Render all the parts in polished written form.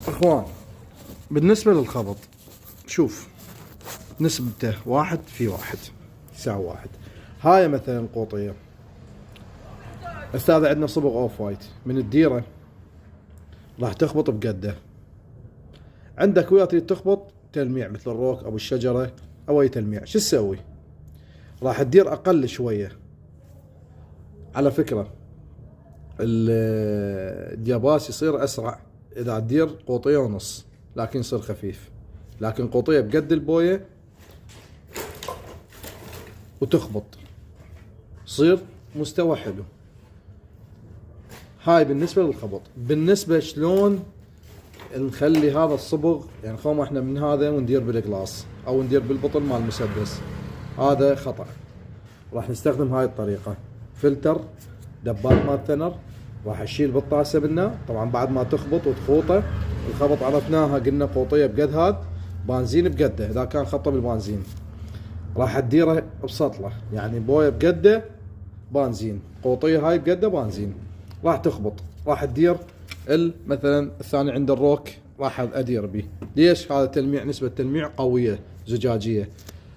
اخوان، بالنسبة للخبط شوف نسبته 1:1 يساوي 1. هاي مثلا القوطية استاذ عندنا صبغ اوف وايت من الديرة راح تخبط بقده. عندك ويا تريد تخبط تلميع مثل الروك او الشجرة او اي تلميع، شو تسوي؟ راح تدير اقل شوية. على فكرة الدياباس يصير اسرع اذا تدير قوطية ونص، لكن يصير خفيف. لكن قوطية بقد البوية وتخبط يصير مستوى حلو. هاي بالنسبة للخبط. بالنسبة شلون نخلي هذا الصبغ، يعني خوما احنا من هذا وندير بالقلاص او ندير بالبطل مال المسدس، هذا خطأ. راح نستخدم هاي الطريقة، فلتر دبات مال ثنر، راح نشيل بالطاسة بالنا. طبعا بعد ما تخبط وتخوطه، الخبط عرفناها قلنا قوطية بقد هذا، بنزين بقده اذا كان خطه بالبنزين. راح تديره بسطله، يعني بويه بقده بنزين، قوطيه هاي بقده بنزين. راح تخبط، راح تدير مثلا الثاني عند الروك راح ادير به. ليش؟ هذا تلميع، نسبه تلميع قويه زجاجيه.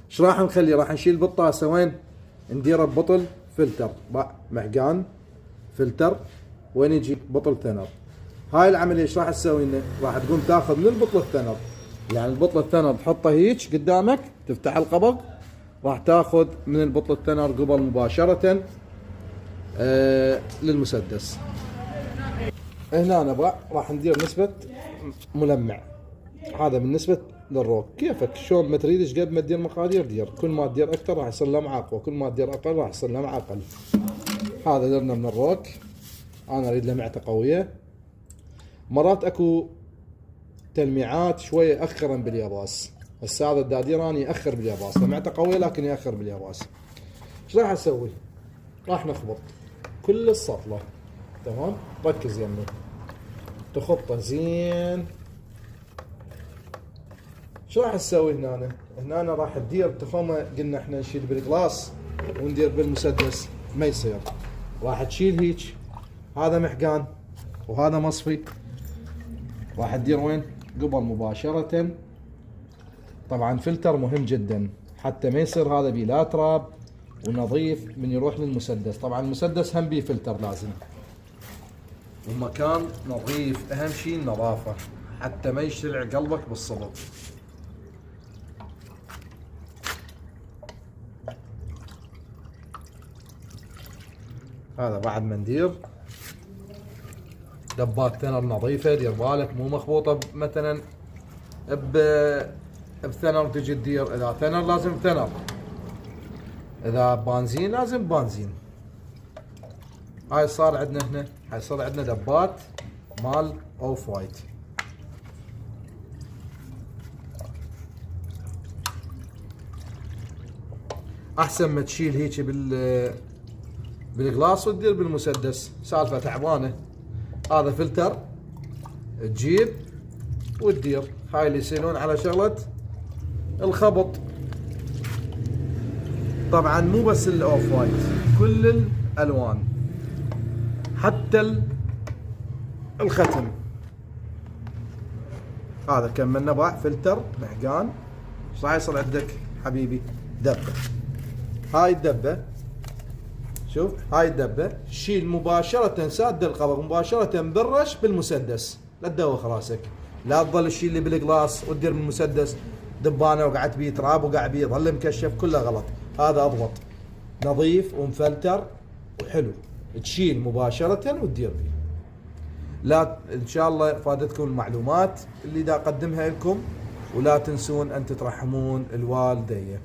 ايش راح نخلي؟ راح نشيل بالطاسه وين؟ نديره ببطل فلتر محقان فلتر، وين يجي بطل ثنر. هاي العمليه ايش راح تسوي لنا؟ راح تقوم تاخذ من البطل الثنر، يعني البطل الثنر تحطه هيك قدامك، تفتح القبض، راح تاخذ من البطل الثنر قبل مباشره للمسدس. هنا نبغى راح ندير نسبه ملمع. هذا بالنسبه للروك، كيفك شلون ما تريد، ايش قد ما تدير مقادير دير. كل ما تدير اكثر راح يصير لمعه اقوى، كل ما تدير اقل راح يصير لمعه اقل. هذا درنا من الروك، انا اريد لمعته قويه. مرات اكو تلميعات شويه اخرا بالياباس، هسه هذا الدادير اني ياخر بالياباس، لمعته قويه لكن ياخر بالياباس. ايش راح اسوي؟ راح نخبط كل السطله، تمام؟ ركز يمي، تخبطه زين. ايش راح تسوي هنا؟ هنا راح تدير تخومه، قلنا احنا نشيل بالقلاص وندير بالمسدس، ما يصير. راح تشيل هيك، هذا محقان وهذا مصفي، راح تدير وين؟ قبل مباشرة. طبعا فلتر مهم جدا حتى ما يصير هذا بيه لا تراب، ونظيف من يروح للمسدس. طبعا المسدس هم بيه فلتر لازم، والمكان نظيف، اهم شيء النظافة حتى ما يشتلع قلبك بالصبغ. هذا بعد ما ندير دبات ثنر نظيفة، دير بالك مو مخبوطة مثلا بثنر تجي تدير. اذا ثنر لازم ثنر، اذا بنزين لازم بنزين. هاي صار عندنا هنا، هاي صار عندنا دبات مال اوف وايت. احسن ما تشيل هيك بالقلاص وتدير بالمسدس، سالفة تعبانة. هذا فلتر تجيب وتدير. هاي اللي يصيرون على شغلة الخبط. طبعا مو بس الاوف وايت، كل الالوان حتى الختم. هذا كملنا بقى فلتر محقان. ايش راح يصير عندك حبيبي؟ دبة. هاي الدبة، شوف هاي الدبة شيل مباشرة، ساد القبض مباشرة برش بالمسدس، لا تدوخ راسك، لا تظل تشيل لي بالقلاص وتدير بالمسدس دبانة وقعت بيه تراب وقع بيه ظل مكشف، كله غلط. هذا اضبط، نظيف ومفلتر وحلو، تشيل مباشرة وتدير بيه. لا ان شاء الله فادتكم المعلومات اللي دا اقدمها لكم، ولا تنسون ان تترحمون الوالدين.